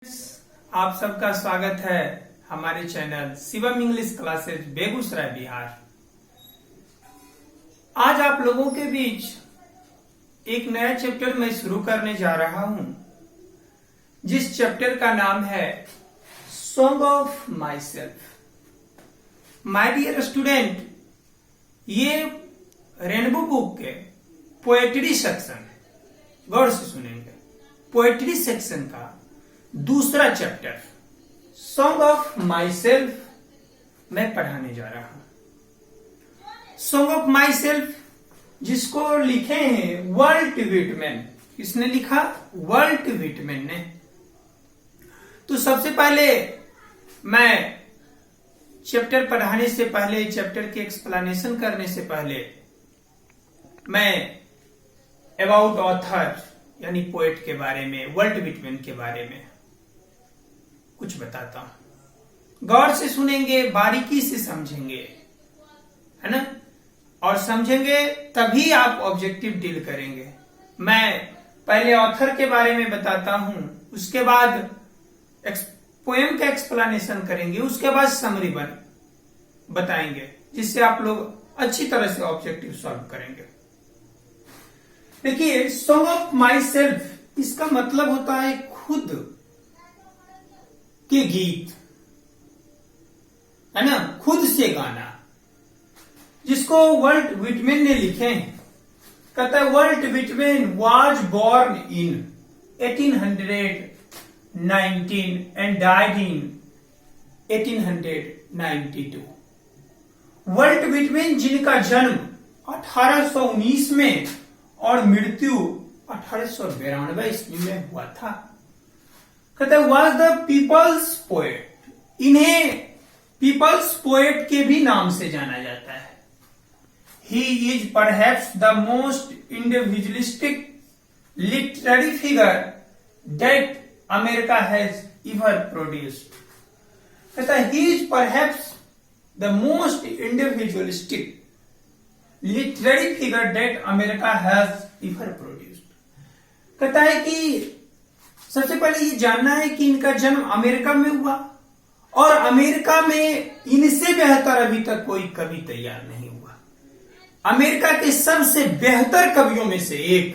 आप सबका स्वागत है हमारे channel Shivam English classes Begusarai Bihar. आज आप लोगों के बीच एक नया चैप्टर मैं शुरू करने जा रहा हूं, जिस चैप्टर का नाम है song of myself. My dear student, ये रेनबो बुक के पोएट्री सेक्शन, गौर से सुनेंगे, पोएट्री सेक्शन का दूसरा chapter song of myself मैं पढ़ाने जा रहा हूं। सॉन्ग ऑफ माई सेल्फ जिसको लिखे हैं वाल्ट व्हिटमैन। किसने लिखा? वाल्ट व्हिटमैन ने। तो सबसे पहले मैं चैप्टर पढ़ाने से पहले, चैप्टर के एक्सप्लेनेशन करने से पहले मैं अबाउट ऑथर यानी पोएट के बारे में, वाल्ट व्हिटमैन के बारे में कुछ बताता हूं। गौर से सुनेंगे, बारीकी से समझेंगे, है ना? और समझेंगे तभी आप ऑब्जेक्टिव डील करेंगे। मैं पहले ऑथर के बारे में बताता हूं, उसके बाद पोएम का एक्सप्लेनेशन करेंगे, उसके बाद समरी बताएंगे, जिससे आप लोग अच्छी तरह से ऑब्जेक्टिव सॉल्व करेंगे। देखिए, सॉन्ग ऑफ माई सेल्फ, इसका मतलब होता है खुद के गीत, है ना? खुद से गाना, जिसको वाल्ट व्हिटमैन ने लिखे हैं। कहता है Walt Whitman was born in 1819 and died in 1892। Walt Whitman जिनका जन्म 1819 में और मृत्यु 1892 ईस्वी में हुआ था। कहता है वॉज द पीपल्स पोएट। इन्हें पीपल्स पोएट के भी नाम से जाना जाता है। He is perhaps the most individualistic literary figure that America has ever produced. कहता है he is perhaps the most individualistic literary figure that America has ever produced. कहता है कि सबसे पहले ये जानना है कि इनका जन्म अमेरिका में हुआ और अमेरिका में इनसे बेहतर अभी तक कोई कवि तैयार नहीं हुआ। अमेरिका के सबसे बेहतर कवियों में से एक,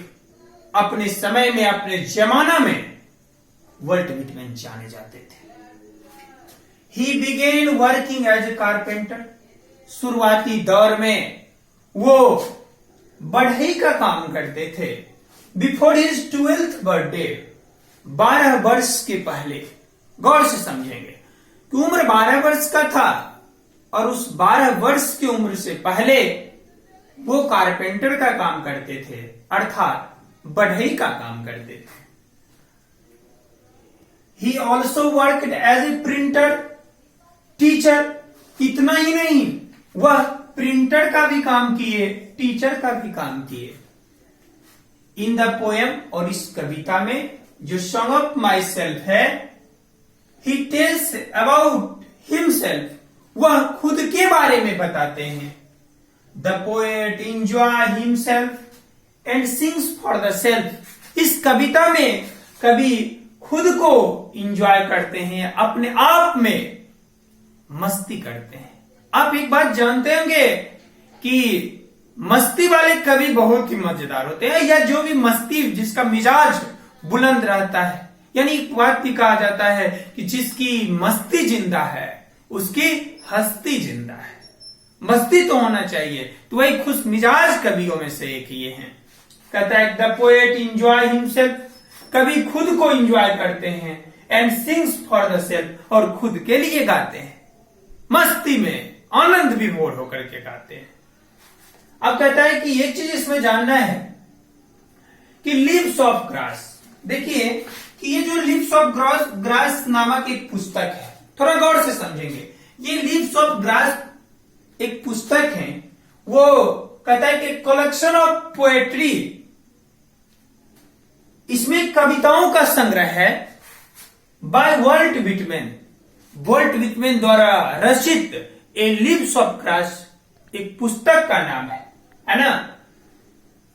अपने समय में, अपने जमाना में वाल्ट व्हिटमैन जाने जाते थे। He began working as a carpenter. शुरुआती दौर में वो बढ़ई का काम करते थे। बिफोर हिज 12th बर्थडे, 12 वर्ष के पहले। गौर से समझेंगे कि उम्र 12 वर्ष का था और उस 12 वर्ष की उम्र से पहले वो कारपेंटर का काम करते थे, अर्थात बढ़ई का काम करते थे। He also worked as a printer, teacher. इतना ही नहीं, वह प्रिंटर का भी काम किए, टीचर का भी काम किए। इन द पोएम, और इस कविता में जो सॉन्ग ऑफ माई सेल्फ है, ही टेल्स अबाउट हिमसेल्फ। वह खुद के बारे में बताते हैं। The poet enjoy himself and sings for the self. इस कविता में कवि खुद को इंजॉय करते हैं, अपने आप में मस्ती करते हैं। आप एक बात जानते होंगे कि मस्ती वाले कवि बहुत ही मजेदार होते हैं, या जो भी मस्ती, जिसका मिजाज बुलंद रहता है, यानी एक बात भी कहा जाता है कि जिसकी मस्ती जिंदा है उसकी हस्ती जिंदा है। मस्ती तो होना चाहिए, तो वही खुश मिजाज कवियों में से एक ये हैं। कहता है द पोएट इंजॉय हिमसेल्फ, कवि खुद को इंजॉय करते हैं, and sings for the self, और खुद के लिए गाते हैं, मस्ती में आनंद विभोर होकर के गाते हैं। अब कहता है कि एक चीज इसमें जानना है कि लीव्स ऑफ ग्रास। देखिए कि ये जो लीव्स ऑफ ग्रास नामक एक पुस्तक है, थोड़ा गौर से समझेंगे। ये लीव्स ऑफ ग्रास एक पुस्तक है, वो कहता है कि कलेक्शन ऑफ पोएट्री, इसमें कविताओं का संग्रह है, by Walt Whitman. Walt Whitman द्वारा रचित ए लीव्स ऑफ ग्रास एक पुस्तक का नाम है ना?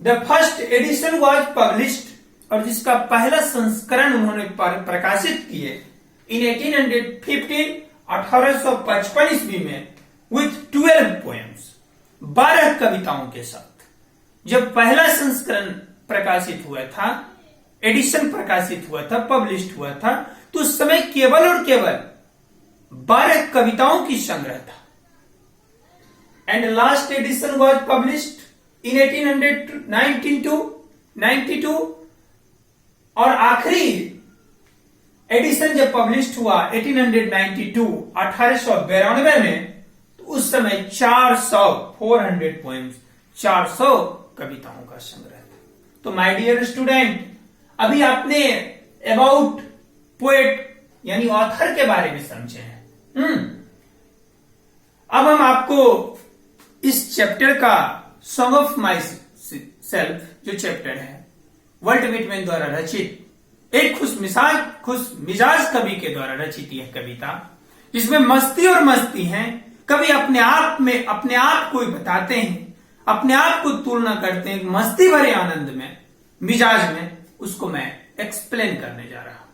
The first edition was published और जिसका पहला संस्करण उन्होंने प्रकाशित किए इन 1815 1855 ईस्वी में विथ 12 पोएम्स 12 कविताओं के साथ जब पहला संस्करण प्रकाशित हुआ था, एडिशन प्रकाशित हुआ था, पब्लिश हुआ था, तो उस समय केवल और केवल 12 कविताओं की संग्रह था। And last addition was published in 1892 और आखिरी एडिशन जब पब्लिश हुआ 1892 1892 में, तो उस समय 400 पोएम्स 400 कविताओं का संग्रह था। तो माय डियर स्टूडेंट, अभी आपने अबाउट पोएट यानी ऑथर के बारे में समझे हैं। अब हम आपको इस चैप्टर का सॉन्ग ऑफ माई सेल्फ जो चैप्टर है वॉल्ट व्हिटमैन द्वारा रचित एक खुश मिजाज कवि के द्वारा रचित यह कविता, जिसमें मस्ती और मस्ती है। कवि अपने आप को बताते हैं, अपने आप को तुलना करते हैं मस्ती भरे आनंद में, मिजाज में, उसको मैं एक्सप्लेन करने जा रहा हूं।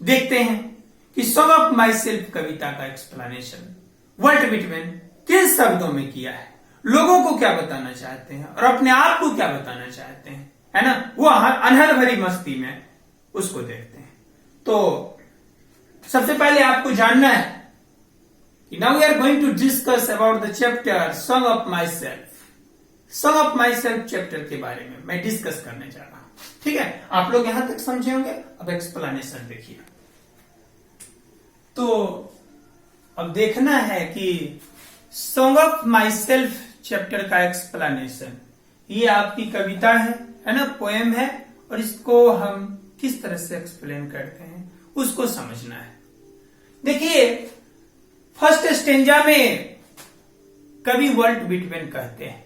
देखते हैं कि सॉन्ग ऑफ माई सेल्फ कविता का एक्सप्लेनेशन वॉल्ट व्हिटमैन किन शब्दों में किया है, लोगों को क्या बताना चाहते हैं और अपने आप को क्या बताना चाहते हैं, है ना, वो अनहद भरी मस्ती में, उसको देखते हैं। तो सबसे पहले आपको जानना है कि now we are going to discuss about the chapter song of myself. Song of myself chapter के बारे में मैं डिस्कस करने जा रहा हूं। ठीक है, आप लोग यहां तक समझे होंगे। अब एक्सप्लेनेशन देखिए। तो अब देखना है कि song of myself chapter का एक्सप्लेनेशन, ये आपकी कविता है ना, पोएम है, और इसको हम किस तरह से एक्सप्लेन करते हैं उसको समझना है। देखिए, फर्स्ट स्टेंजा में कवि वॉल्ट व्हिटमैन कहते हैं,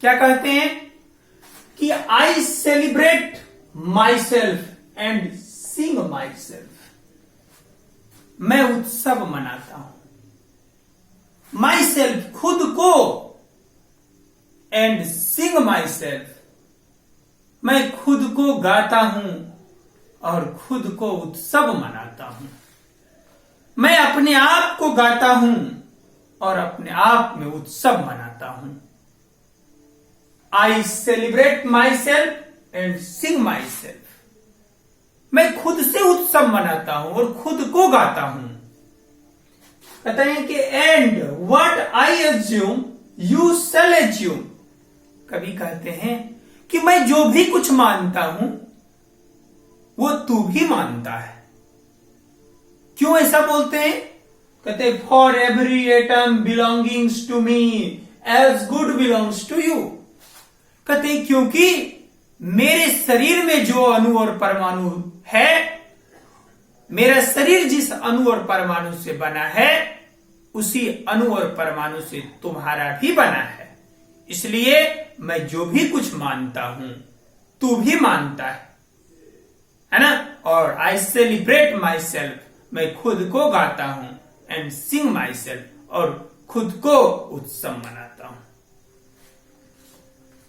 क्या कहते हैं कि I celebrate my self and Singh my self. मैं उत्सव मनाता हूं, माई सेल्फ खुद को, एंड सिंग माई सेल्फ मैं खुद को गाता हूं और खुद को उत्सव मनाता हूं। मैं अपने आप को गाता हूं और अपने आप में उत्सव मनाता हूं। I celebrate my self and Singh my self. मैं खुद से उत्सव मनाता हूं और खुद को गाता हूं। कहते हैं कि and what I assume you shall assume. कवि कहते हैं कि मैं जो भी कुछ मानता हूं वो तू भी मानता है। क्यों ऐसा बोलते हैं? कहते for every atom belongings to me as good belongs to you. कहते क्योंकि मेरे शरीर में जो अणु और परमाणु है, मेरा शरीर जिस अणु और परमाणु से बना है, उसी अणु और परमाणु से तुम्हारा भी बना है। इसलिए मैं जो भी कुछ मानता हूं तू भी मानता है ना। और आई सेलिब्रेट माई सेल्फ, मैं खुद को गाता हूं, एंड सिंग माई सेल्फ, और खुद को उत्सव मनाता हूं।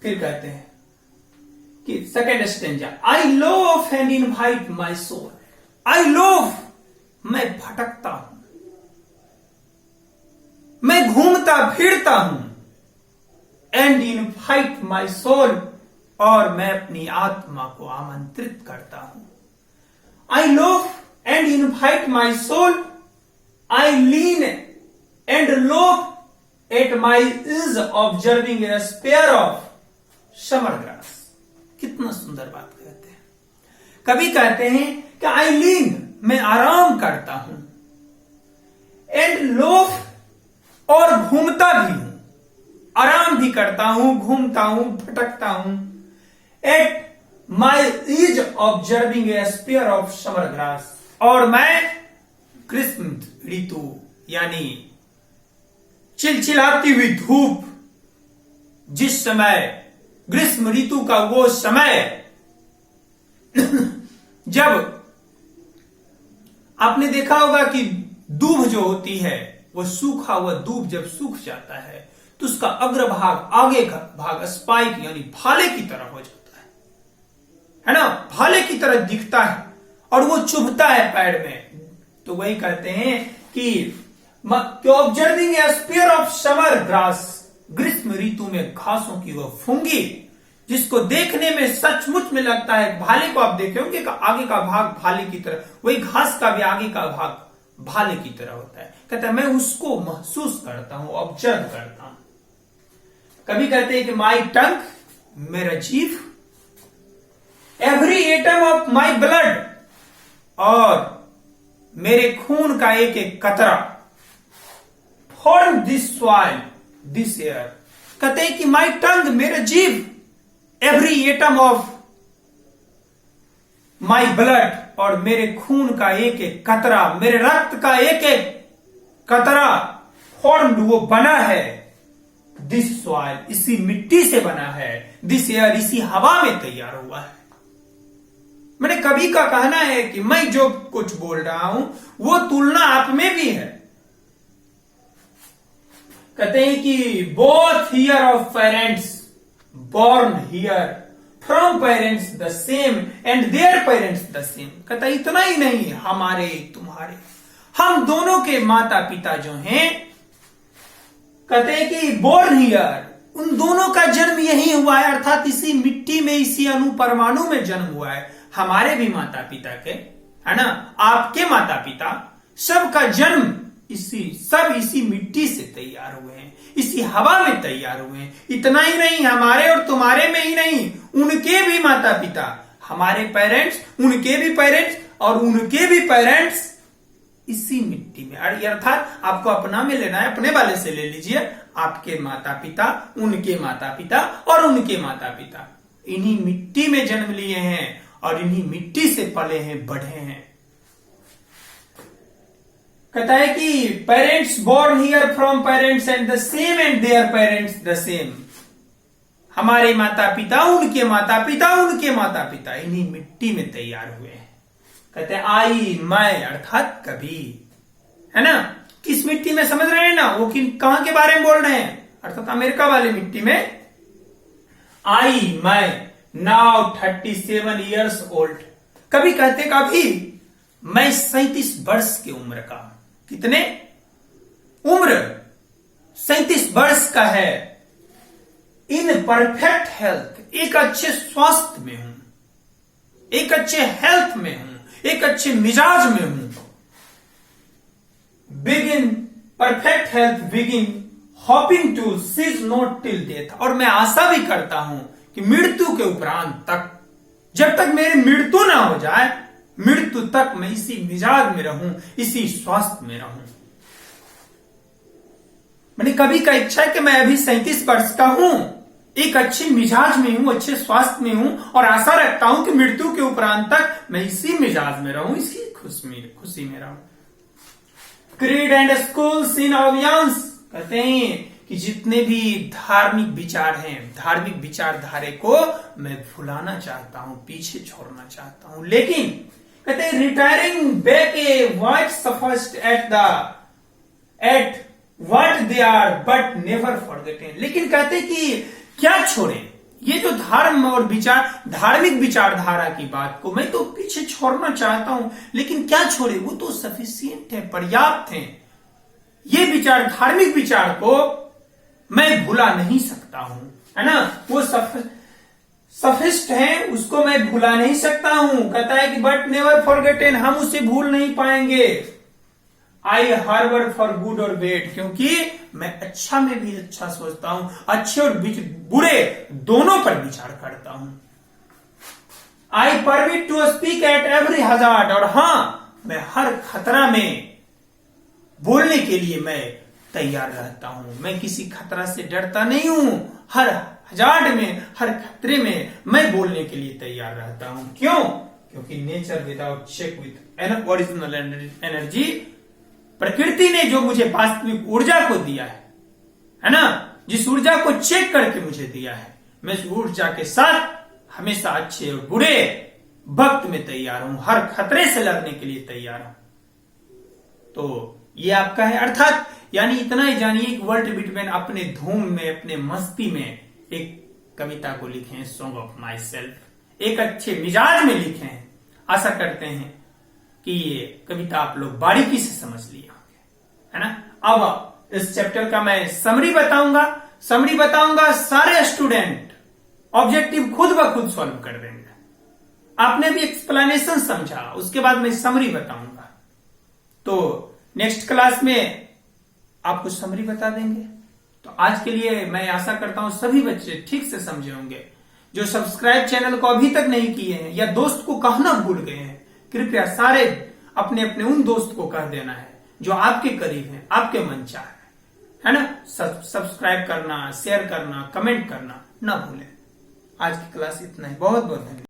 फिर कहते हैं कि second stanza, I loafe and invite my soul. I loafe, मैं भटकता हूं, मैं घूमता फिरता हूं, एंड इनवाइट माई सोल, और मैं अपनी आत्मा को आमंत्रित करता हूं। I loafe and invite my soul, I lean and loafe at my ease observing a spear of summer grass. कितना सुंदर बात कहते हैं। कवि कहते हैं कि आई लीन, मैं आराम करता हूं, एंड लोव, और घूमता भी हूं, आराम भी करता हूं, घूमता हूं, भटकता हूं, eight my ease observing a spear of summer grass, और मैं ग्रीष्म ऋतु यानी चिलचिलाती हुई धूप, जिस समय ग्रीष्म ऋतु का वो समय जब आपने देखा होगा कि दूब जो होती है, वो सूखा हुआ दूब जब सूख जाता है तो उसका अग्रभाग, आगे का भाग स्पाइक यानी भाले की तरह हो जाता है। है ना, भाले की तरह दिखता है और वो चुभता है पैर में। तो वही कहते हैं कि observing a spear of summer grass, ग्रीष्म ऋतु में घासों की वो फुंगी जिसको देखने में सचमुच में लगता है, भाले को आप देखे होंगे आगे का भाग भाले की तरह, वही घास का भी आगे का भाग भाले की तरह होता है। कहता है मैं उसको महसूस करता हूं, ऑब्जर्व करता हूं। कभी कहते हैं कि माई टंग, मेरा जीभ, every atom of my blood, और मेरे खून का एक एक कतरा, form this soil this air. कहते हैं कि माई टंग, मेरा जीभ, every atom of my blood, और मेरे खून का एक एक कतरा, मेरे रक्त का एक एक कतरा, फॉर्म्ड, वो बना है, दिस सॉइल, इसी मिट्टी से बना है, दिस एयर, इसी हवा में तैयार हुआ है। मैंने कवि का कहना है कि मैं जो कुछ बोल रहा हूं वो तुलना आप में भी है। कहते हैं कि both here of parents born here, from parents the same and their parents the same। कहता इतना ही नहीं, हमारे तुम्हारे, हम दोनों के माता पिता जो हैं, कहते हैं कि born here, उन दोनों का जन्म यही हुआ है, अर्थात इसी मिट्टी में, इसी अणु परमाणु में जन्म हुआ है। हमारे भी माता पिता के, है ना, आपके माता पिता, सबका जन्म इसी मिट्टी से तैयार हुए हैं, इसी हवा में तैयार हुए हैं। इतना ही नहीं, हमारे और तुम्हारे में ही नहीं, उनके भी माता पिता, हमारे पेरेंट्स, उनके भी पेरेंट्स और उनके भी पेरेंट्स इसी मिट्टी में। अर्थात आपको अपना में लेना है, अपने वाले से ले लीजिए, आपके माता पिता, उनके माता पिता और उनके माता पिता इन्हीं मिट्टी में जन्म लिए हैं और इन्हीं मिट्टी से पले हैं, बढ़े हैं। कहता है कि parents born here from parents and the same and their parents the same, हमारे माता पिता, उनके माता पिता, उनके माता पिता इन्हीं मिट्टी में तैयार हुए हैं। कहते हैं आई, मैं, अर्थात कभी, है ना, किस मिट्टी में समझ रहे हैं ना, वो कहां के बारे में बोल रहे हैं, अर्थात अमेरिका वाले मिट्टी में। आई, मैं, नाउ 37 ईयर्स ओल्ड, कभी कहते कभी मैं 37 वर्ष की उम्र का, कितने उम्र, 37 वर्ष का है, इन परफेक्ट हेल्थ, एक अच्छे स्वास्थ्य में हूं, एक अच्छे हेल्थ में हूं, एक अच्छे मिजाज में हूं। Begin perfect health, begin hoping to cease not till death, और मैं आशा भी करता हूं कि मृत्यु के उपरांत तक, जब तक मेरी मृत्यु ना हो जाए, मृत्यु तक मैं इसी मिजाज में रहूं, इसी स्वास्थ्य में रहूं। मैंने कभी का इच्छा है कि मैं अभी 37 वर्ष का हूं, एक अच्छे मिजाज में हूं, अच्छे स्वास्थ्य में हूं, और आशा रखता हूं कि मृत्यु के उपरांत तक मैं इसी मिजाज में रहूं, इसी खुशी में रहूं। क्रीड एंड स्कूल्स इन ऑवियंस, कहते हैं कि जितने भी धार्मिक विचार हैं, धार्मिक विचारधारे को मैं भुलाना चाहता हूं, पीछे छोड़ना चाहता हूं, लेकिन कहते हैं retiring back a while sufficed at what they are but never forgotten. लेकिन कहते हैं कि क्या छोड़े, ये जो धर्म और विचार, धार्मिक विचारधारा की बात को मैं तो पीछे छोड़ना चाहता हूं, लेकिन क्या छोड़े, वो तो सफिशिएंट है, पर्याप्त है। ये विचार, धार्मिक विचार को मैं भुला नहीं सकता हूं, है ना, वो सफिस्ट है, उसको मैं भुला नहीं सकता हूं। कहता है कि बट नेवर फॉरगेटेन, हम उसे भूल नहीं पाएंगे। आई हार्बर फॉर गुड और बैड, क्योंकि मैं अच्छा में भी अच्छा सोचता हूं, अच्छे और बुरे दोनों पर विचार करता हूं। I permit to speak at every hazard, और हां, मैं हर खतरा में बोलने के लिए मैं तैयार रहता हूं, मैं किसी खतरा से डरता नहीं हूं, हर हजार्ड में, हर खतरे में मैं बोलने के लिए तैयार रहता हूं। क्यों? क्योंकि nature without check with original energy, प्रकृति ने जो मुझे वास्तविक ऊर्जा को दिया है ना, जिस ऊर्जा को चेक करके मुझे दिया है, मैं उस ऊर्जा के साथ हमेशा अच्छे और बुरे वक्त में तैयार हूं, हर खतरे से लड़ने के लिए तैयार हूं। तो ये आपका है, अर्थात यानी इतना ही जानिए कि वर्ल्ड बिटमैन अपने धूम में, अपने मस्ती में एक कविता को लिखे, सॉन्ग ऑफ माई सेल्फ, एक अच्छे मिजाज में लिखे हैं। आशा करते हैं कि ये कविता आप लोग बारीकी से समझ लिए होंगे, है ना। अब इस चैप्टर का मैं समरी बताऊंगा। सारे स्टूडेंट ऑब्जेक्टिव खुद ब खुद सॉल्व कर देंगे। आपने भी एक्सप्लेनेशन समझा, उसके बाद मैं समरी बताऊंगा। तो नेक्स्ट क्लास में आप कुछ समरी बता देंगे। तो आज के लिए मैं आशा करता हूं सभी बच्चे ठीक से समझे होंगे। जो सब्सक्राइब चैनल को अभी तक नहीं किए हैं या दोस्त को कहना भूल गए हैं, कृपया सारे अपने अपने उन दोस्त को कह देना है जो आपके करीब हैं, आपके मनचाह है ना। सब्सक्राइब करना, शेयर करना, कमेंट करना ना भूलें। आज की क्लास इतना ही। बहुत बहुत धन्यवाद।